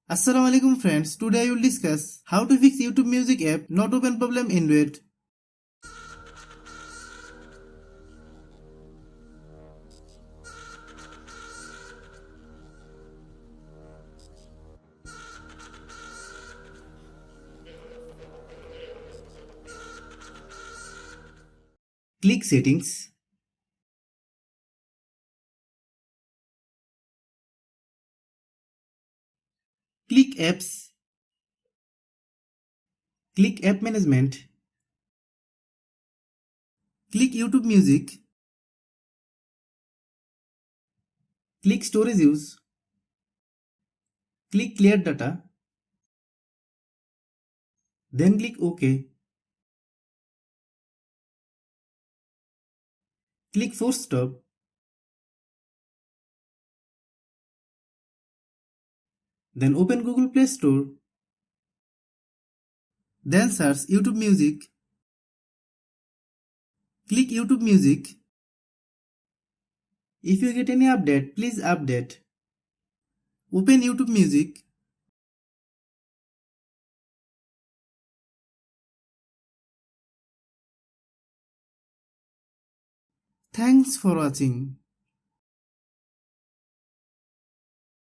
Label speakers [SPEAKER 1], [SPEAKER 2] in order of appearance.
[SPEAKER 1] Assalamualaikum friends, today I will discuss how to fix YouTube music app not open problem in wait. Click settings. Click apps. Click app management. Click YouTube music. Click storage use. Click clear data. Then click OK. Click force stop. Then open Google Play Store. Then search YouTube music. Click YouTube music. If you get any update, please update. Open YouTube music. Thanks for watching.